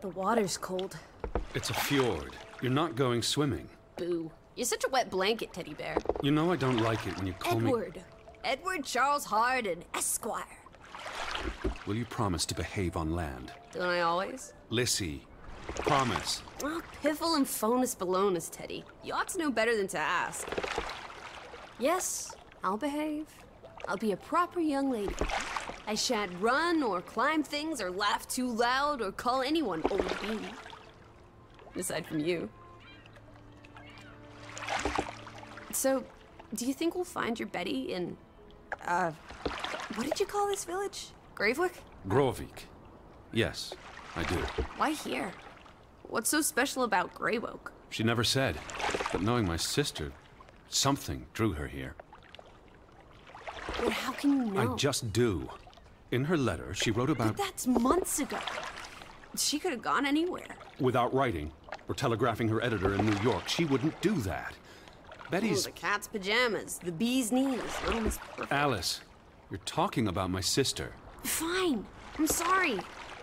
The water's cold. It's a fjord. You're not going swimming. Boo. You're such a wet blanket, teddy bear. You know I don't like it when you call me... Edward. Edward Charles Harden, Esquire. Will you promise to behave on land? Don't I always? Lissy, promise. Oh, piffle and phonus balonus, Teddy. You ought to know better than to ask. Yes, I'll behave. I'll be a proper young lady. I shan't run or climb things or laugh too loud or call anyone old bean. Aside from you. So, do you think we'll find your Betty in, what did you call this village? Gravewick? Grovik. Yes, I do. Why here? What's so special about Greywoke? She never said, but knowing my sister, something drew her here. But how can you know? I just do. In her letter, she wrote about... But that's months ago. She could have gone anywhere. Without writing, or telegraphing her editor in New York, she wouldn't do that. Betty's... Oh, the cat's pajamas, the bee's knees. Oh, it's perfect. Alice, you're talking about my sister. Fine. I'm sorry.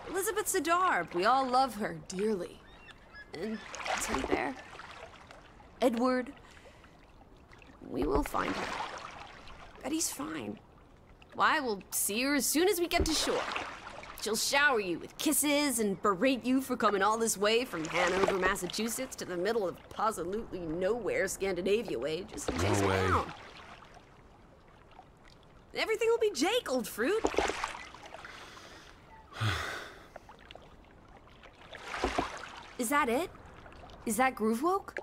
Elizabeth Sidarb. We all love her dearly. And Teddy Bear. Edward. We will find her. Betty's fine. Why, we'll see her as soon as we get to shore. She'll shower you with kisses and berate you for coming all this way from Hanover, Massachusetts to the middle of absolutely nowhere Scandinavia way just to chase her down. Everything will be Jake, old fruit. Is that it? Is that Groovewoke?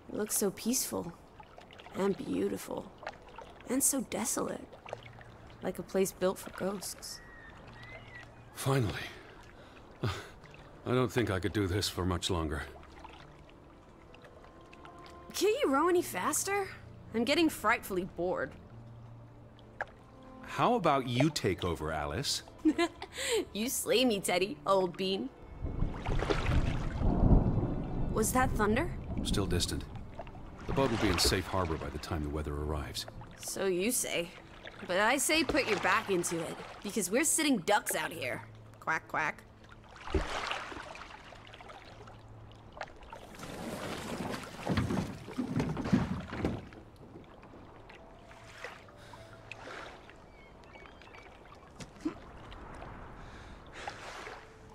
It looks so peaceful and beautiful and so desolate, like a place built for ghosts. Finally. I don't think I could do this for much longer. Can't you row any faster? I'm getting frightfully bored. How about you take over, Alice? You slay me, Teddy, old bean. Was that thunder? Still distant. The boat will be in safe harbor by the time the weather arrives. So you say. But I say put your back into it, because we're sitting ducks out here. Quack, quack.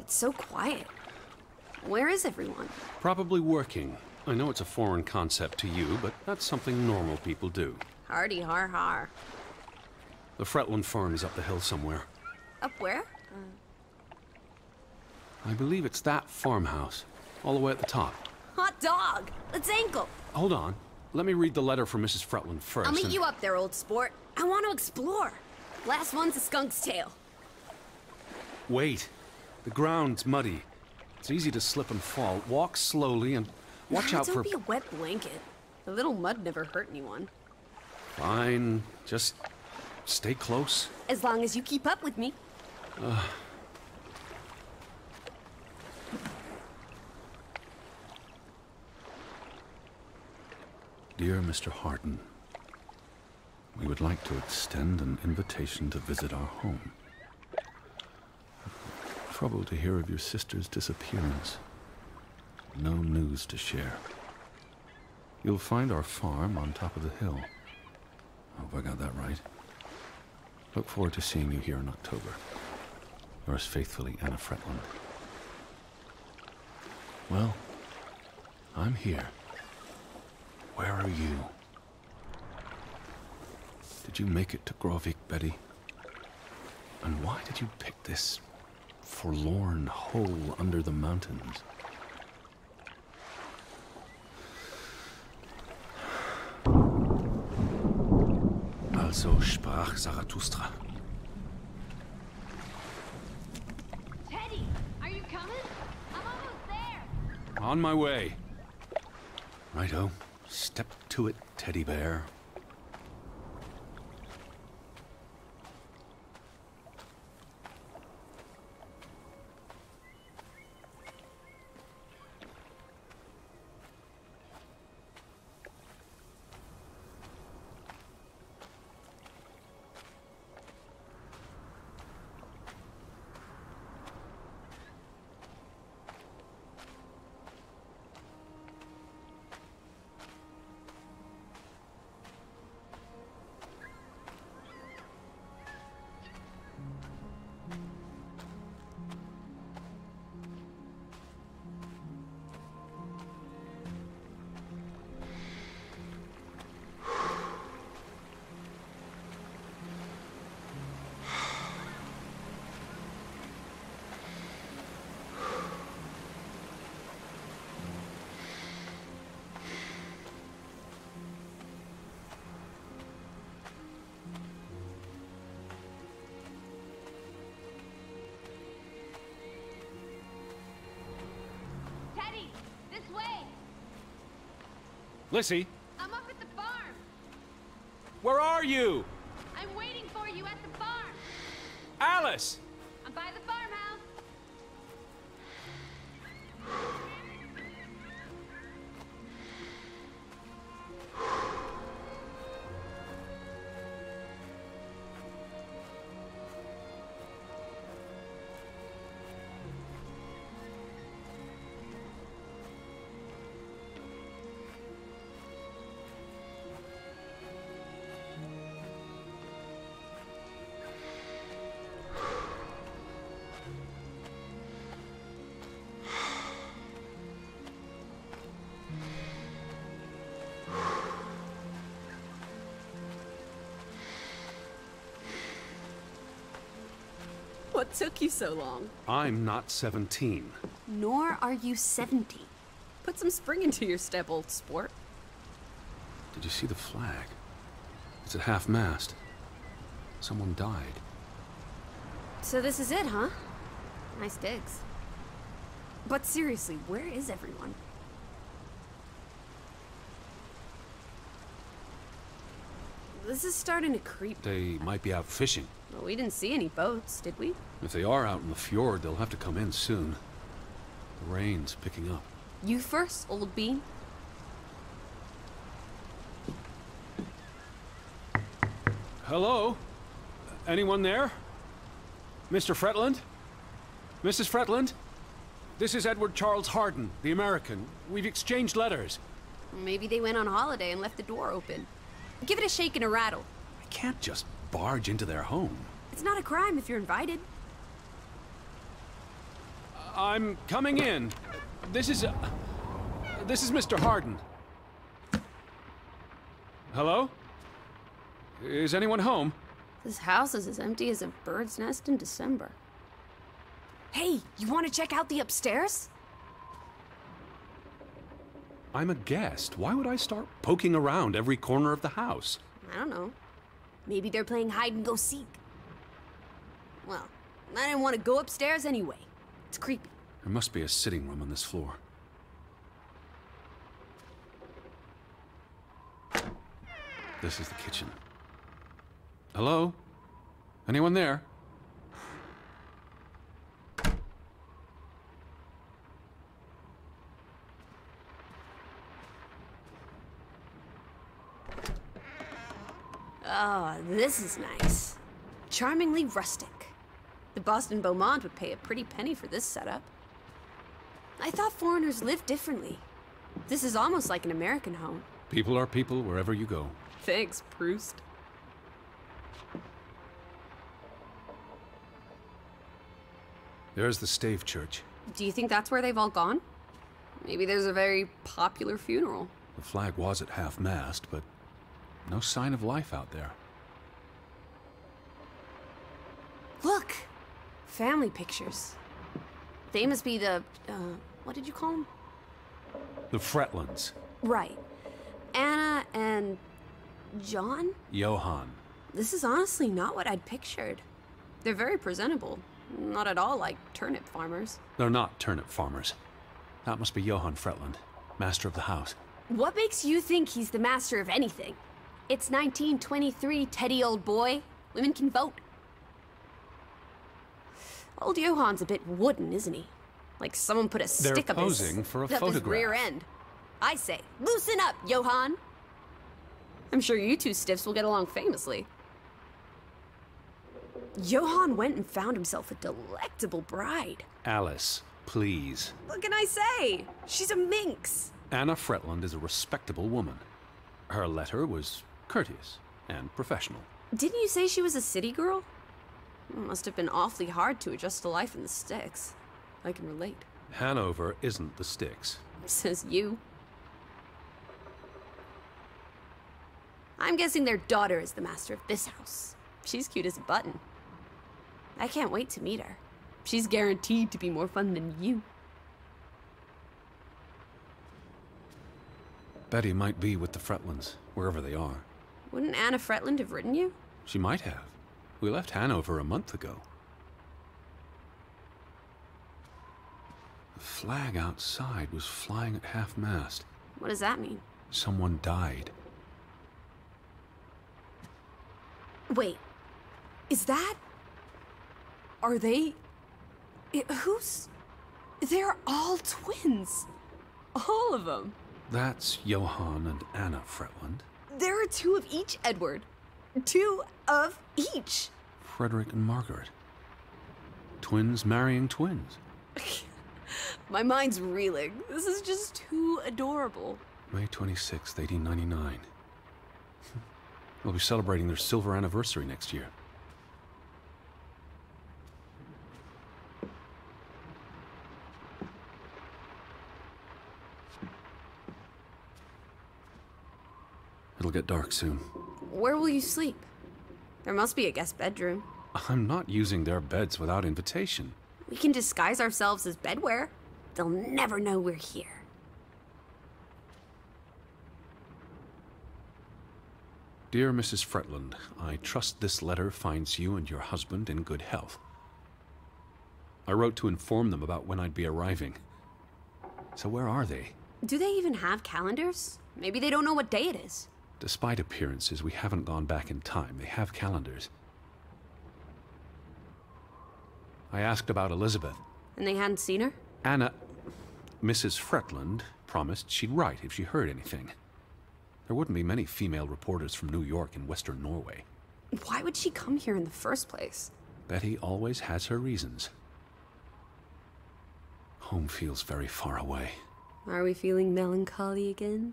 It's so quiet. Where is everyone? Probably working. I know it's a foreign concept to you, but that's something normal people do. Hardy har har. The Fretland farm is up the hill somewhere. Up where? I believe it's that farmhouse, all the way at the top. Hot dog! Let's ankle! Hold on. Let me read the letter from Mrs. Fretland first. I'll meet you up there, old sport. I want to explore. Last one's a skunk's tail. Wait. The ground's muddy. It's easy to slip and fall. Walk slowly and watch out for... Don't be a wet blanket. A little mud never hurt anyone. Fine. Just stay close. As long as you keep up with me. Dear Mr. Harden, we would like to extend an invitation to visit our home. Troubled to hear of your sister's disappearance. No news to share. You'll find our farm on top of the hill. I hope I got that right. Look forward to seeing you here in October. Yours faithfully, Anna Fretland. Well, I'm here. Where are you? Did you make it to Grovik, Betty? And why did you pick this forlorn hole under the mountains? Also sprach Zarathustra. Teddy, are you coming? I'm almost there. On my way. Righto. Step to it, teddy bear. Lissy, I'm up at the farm. where are you? I'm waiting for you at the farm. Alice! I'm by the farmhouse. What took you so long? I'm not 17. Nor are you 70. Put some spring into your step, old sport. Did you see the flag? It's at half-mast. Someone died. So this is it, huh? Nice digs. But seriously, where is everyone? This is starting to creep. They might be out fishing. Well, we didn't see any boats, did we? If they are out in the fjord, they'll have to come in soon. The rain's picking up. You first, old bean. Hello? Anyone there? Mr. Fretland? Mrs. Fretland? This is Edward Charles Harden, the American. We've exchanged letters. Maybe they went on holiday and left the door open. Give it a shake and a rattle. I can't just barge into their home. It's not a crime if you're invited. I'm coming in. This is Mr. Harden. Hello? Is anyone home? This house is as empty as a bird's nest in December. Hey, you want to check out the upstairs? I'm a guest. Why would I start poking around every corner of the house? I don't know. Maybe they're playing hide and go seek. Well, I didn't want to go upstairs anyway. It's creepy. There must be a sitting room on this floor. This is the kitchen. Hello? Anyone there? Oh, this is nice. Charmingly rustic. The Boston Beaumont would pay a pretty penny for this setup. I thought foreigners lived differently. This is almost like an American home. People are people wherever you go. Thanks, Proust. There's the Stave Church. Do you think that's where they've all gone? Maybe there's a very popular funeral. The flag was at half-mast, but no sign of life out there. Look! Family pictures. They must be the, what did you call them? The Fretlands. Right. Anna and John? Johann. This is honestly not what I'd pictured. They're very presentable. Not at all like turnip farmers. They're not turnip farmers. That must be Johann Fretland, master of the house. What makes you think he's the master of anything? It's 1923, Teddy, old boy. Women can vote. Old Johann's a bit wooden, isn't he? Like someone put a stick up posing for a up his photograph. rear end. I say, loosen up, Johann. I'm sure you two stiffs will get along famously. Johann went and found himself a delectable bride. Alice, please. What can I say? She's a minx. Anna Fretland is a respectable woman. Her letter was courteous and professional. Didn't you say she was a city girl? It must have been awfully hard to adjust to life in the sticks. I can relate. Hanover isn't the sticks. Says you. I'm guessing their daughter is the master of this house. She's cute as a button. I can't wait to meet her. She's guaranteed to be more fun than you. Betty might be with the Fretlands, wherever they are. Wouldn't Anna Fretland have written you? She might have. We left Hanover a month ago. The flag outside was flying at half-mast. What does that mean? Someone died. Wait, is that... Are they... Who's... They're all twins. All of them. That's Johan and Anna Fretland. There are two of each, Edward. Two of each. Frederick and Margaret. Twins marrying twins. My mind's reeling. This is just too adorable. May 26th, 1899. They'll be celebrating their silver anniversary next year. It'll get dark soon. Where will you sleep? There must be a guest bedroom. I'm not using their beds without invitation. We can disguise ourselves as bedwear. They'll never know we're here. Dear Mrs. Fretland, I trust this letter finds you and your husband in good health. I wrote to inform them about when I'd be arriving. So where are they? Do they even have calendars? Maybe they don't know what day it is. Despite appearances, we haven't gone back in time. They have calendars. I asked about Elizabeth. And they hadn't seen her? Anna... Mrs. Fretland promised she'd write if she heard anything. There wouldn't be many female reporters from New York and Western Norway. Why would she come here in the first place? Betty always has her reasons. Home feels very far away. Are we feeling melancholy again?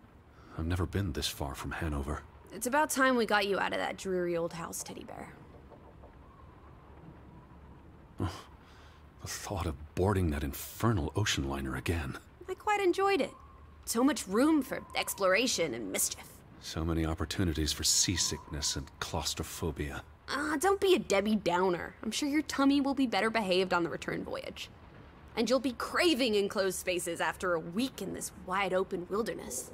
I've never been this far from Hanover. It's about time we got you out of that dreary old house, Teddy Bear. The thought of boarding that infernal ocean liner again. I quite enjoyed it. So much room for exploration and mischief. So many opportunities for seasickness and claustrophobia. Don't be a Debbie Downer. I'm sure your tummy will be better behaved on the return voyage. And you'll be craving enclosed spaces after a week in this wide-open wilderness.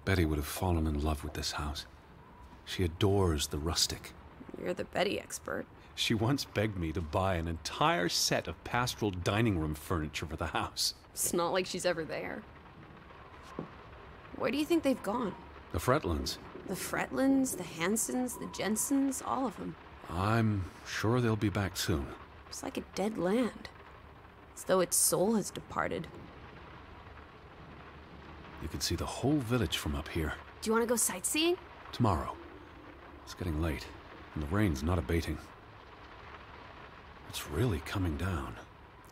Betty would have fallen in love with this house. She adores the rustic. You're the Betty expert. She once begged me to buy an entire set of pastoral dining room furniture for the house. It's not like she's ever there. Where do you think they've gone? The Fretlands. The Fretlands, the Hansons, the Jensens, all of them. I'm sure they'll be back soon. It's like a dead land. As though its soul has departed. You can see the whole village from up here. Do you want to go sightseeing? Tomorrow. It's getting late, and the rain's not abating. It's really coming down.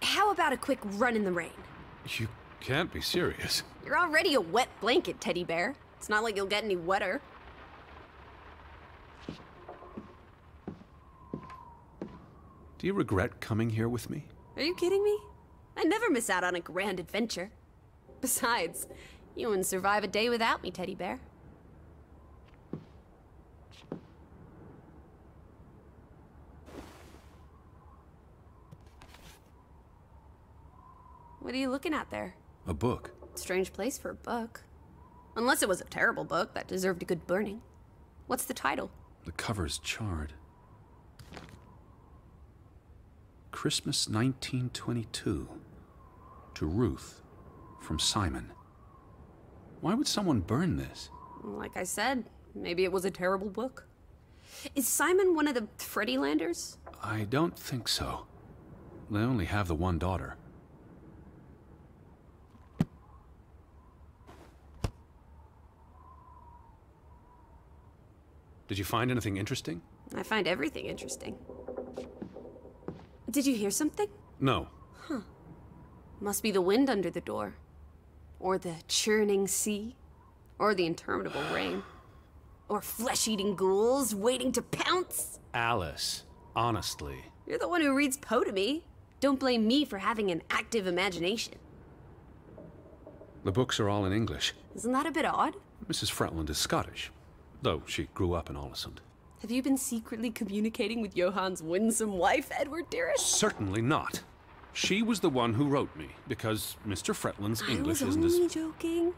How about a quick run in the rain? You can't be serious. You're already a wet blanket, Teddy Bear. It's not like you'll get any wetter. Do you regret coming here with me? Are you kidding me? I never miss out on a grand adventure. Besides, you wouldn't survive a day without me, Teddy Bear. What are you looking at there? A book. Strange place for a book. Unless it was a terrible book that deserved a good burning. What's the title? The cover's charred. Christmas 1922. To Ruth. From Simon. Why would someone burn this? Like I said, maybe it was a terrible book. Is Simon one of the Freddylanders? I don't think so. They only have the one daughter. Did you find anything interesting? I find everything interesting. Did you hear something? No. Must be the wind under the door. Or the churning sea. Or the interminable rain. Or flesh-eating ghouls waiting to pounce. Alice, honestly. You're the one who reads Poe to me. Don't blame me for having an active imagination. The books are all in English. Isn't that a bit odd? Mrs. Fretland is Scottish, though she grew up in Ålesund. Have you been secretly communicating with Johann's winsome wife, Edward dearest? Certainly not. She was the one who wrote me, because Mr. Fretland's English I was isn't only as... joking.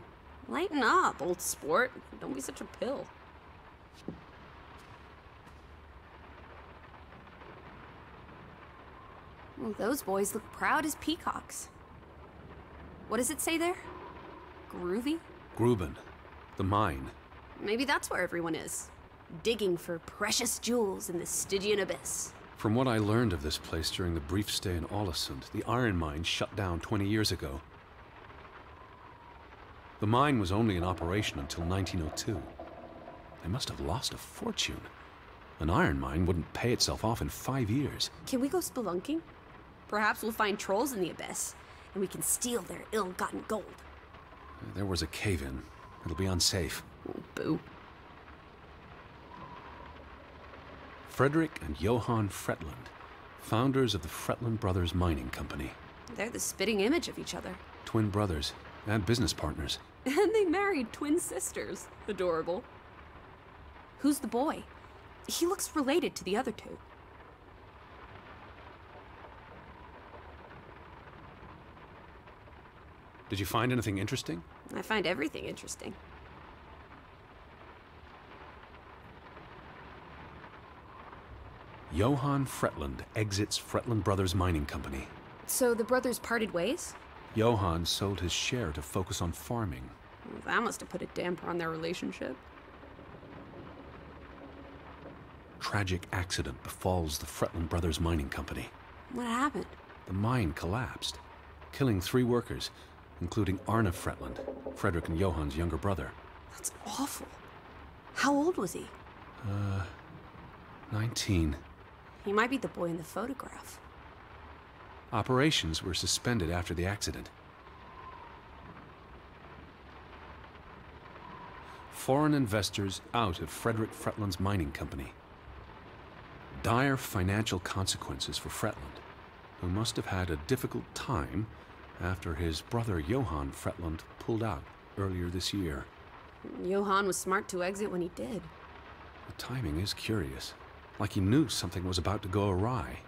Lighten up, old sport. Don't be such a pill. Oh, those boys look proud as peacocks. What does it say there? Groovy? Gruben. The mine. Maybe that's where everyone is. Digging for precious jewels in the Stygian abyss. From what I learned of this place during the brief stay in Ålesund, the iron mine shut down 20 years ago. The mine was only in operation until 1902. They must have lost a fortune. An iron mine wouldn't pay itself off in 5 years. Can we go spelunking? Perhaps we'll find trolls in the abyss, and we can steal their ill-gotten gold. There was a cave-in. It'll be unsafe. Oh, boo. Frederick and Johann Fretland, founders of the Fretland Brothers Mining Company. They're the spitting image of each other. Twin brothers and business partners. And they married twin sisters. Adorable. Who's the boy? He looks related to the other two. Did you find anything interesting? I find everything interesting. Johann Fretland exits Fretland Brothers Mining Company. So the brothers parted ways? Johann sold his share to focus on farming. Well, that must have put a damper on their relationship. Tragic accident befalls the Fretland Brothers Mining Company. What happened? The mine collapsed, killing 3 workers, including Arne Fretland, Frederick and Johann's younger brother. That's awful. How old was he? 19. He might be the boy in the photograph. Operations were suspended after the accident. Foreign investors out of Frederick Fretland's mining company. Dire financial consequences for Fretland, who must have had a difficult time after his brother Johann Fretland pulled out earlier this year. Johann was smart to exit when he did. The timing is curious, like he knew something was about to go awry.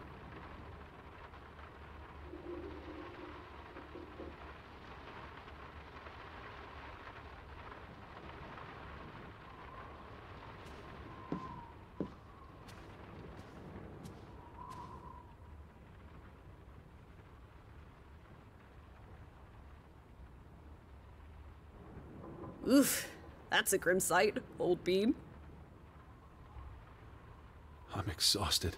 Oof, that's a grim sight, old bean. I'm exhausted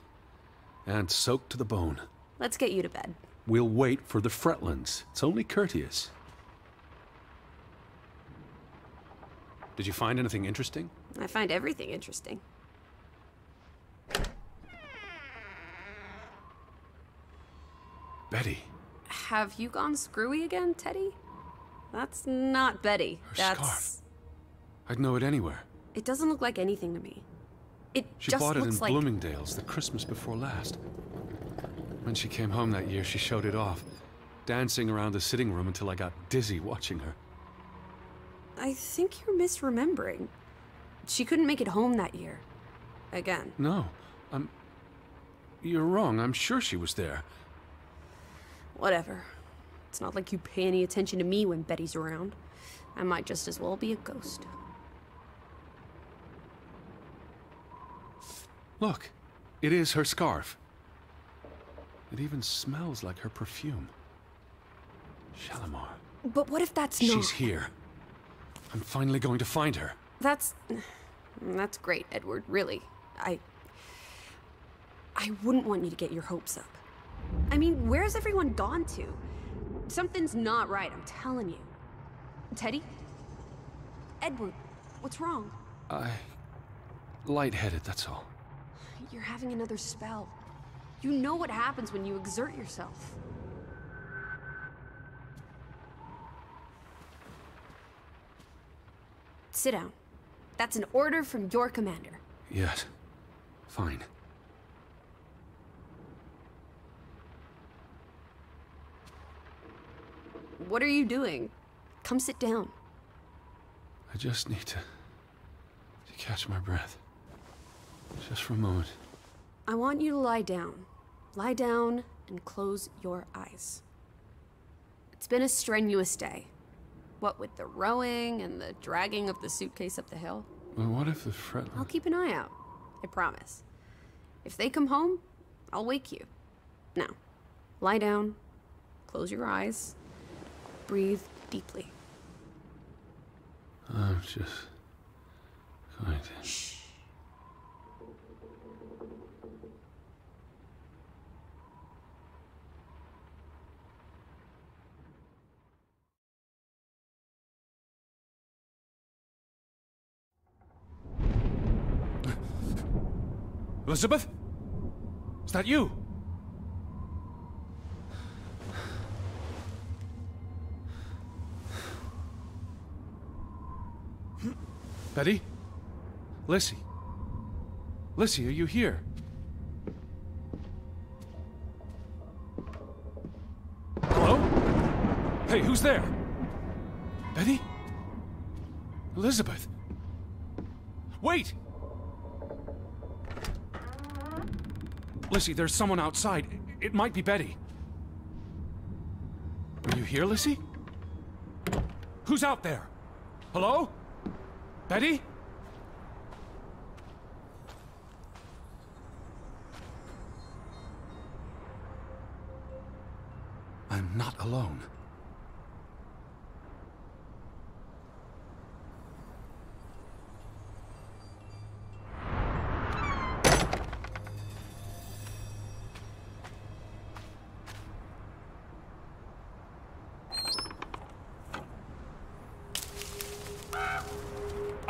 and soaked to the bone. Let's get you to bed. We'll wait for the Fretlands. It's only courteous. Did you find anything interesting? I find everything interesting. Betty. Have you gone screwy again, Teddy? That's not Betty. Her scarf. I'd know it anywhere. It doesn't look like anything to me. It She just bought it in looks like... Bloomingdale's the Christmas before last. When she came home that year, she showed it off, dancing around the sitting room until I got dizzy watching her. I think you're misremembering. She couldn't make it home that year. Again. No, you're wrong. I'm sure she was there. Whatever. It's not like you pay any attention to me when Betty's around. I might just as well be a ghost. Look, it is her scarf. It even smells like her perfume. Shalimar. But what if that's not... She's here. I'm finally going to find her. That's great, Edward, really. I wouldn't want you to get your hopes up. I mean, where's everyone gone to? Something's not right, I'm telling you. Teddy? Edward, what's wrong? Lightheaded, that's all. You're having another spell. You know what happens when you exert yourself. Sit down. That's an order from your commander. Yes. Fine. What are you doing? Come sit down. I just need to catch my breath. Just for a moment. I want you to lie down. Lie down and close your eyes. It's been a strenuous day. What with the rowing and the dragging of the suitcase up the hill. Well, what if the Fretland... I'll keep an eye out. I promise. If they come home, I'll wake you. Now, Lie down, close your eyes, breathe deeply. I'm just going to... Shh. Elizabeth? Is that you? Betty? Lissy? Lissy, are you here? Hello? Hey, who's there? Betty? Elizabeth? Wait! Lissy, there's someone outside. It might be Betty. Are you here, Lissy? Who's out there? Hello? Betty? I'm not alone.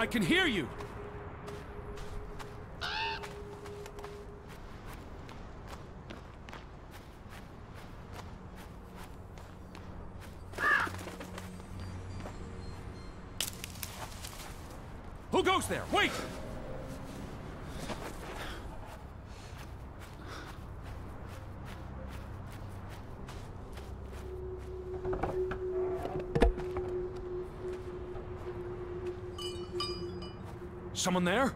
I can hear you! Who goes there? Wait! Someone there?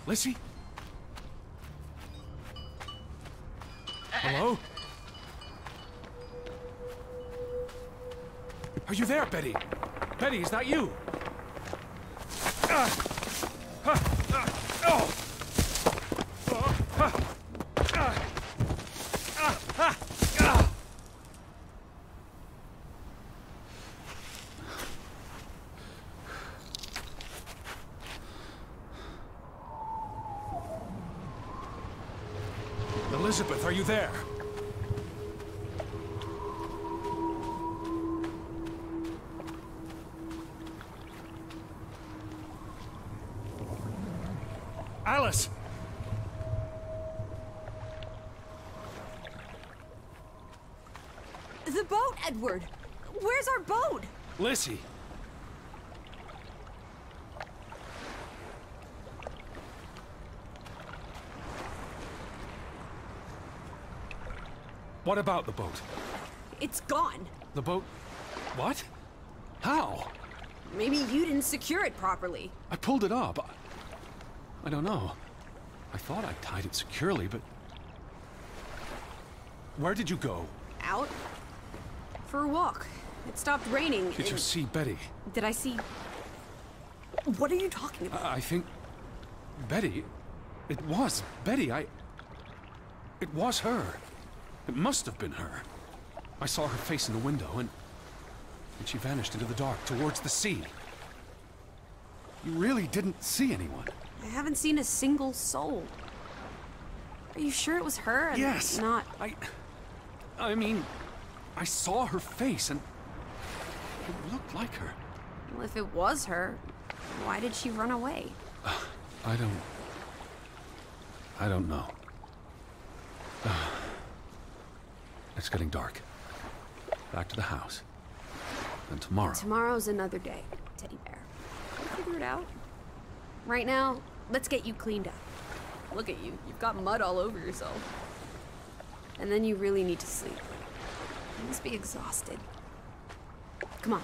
Lissy? Hello? Are you there, Betty? Betty, is that you? Elizabeth, are you there? Alice! The boat, Edward! Where's our boat? Lissy! What about the boat? It's gone. The boat... What? How? Maybe you didn't secure it properly. I pulled it up. I don't know. I thought I tied it securely, but... Where did you go? Out? For a walk. It stopped raining. Did you see Betty? Did I see... What are you talking about? I think... Betty... It was Betty. It was her. It must have been her. I saw her face in the window, and she vanished into the dark, towards the sea. You really didn't see anyone? I haven't seen a single soul. Are you sure it was her and Yes! not... I mean, I saw her face, and it looked like her. Well, if it was her, why did she run away? I don't know. It's getting dark. Back to the house. And tomorrow... Tomorrow's another day, Teddy Bear. We'll figure it out. Right now, let's get you cleaned up. Look at you. You've got mud all over yourself. And then you really need to sleep. You must be exhausted. Come on.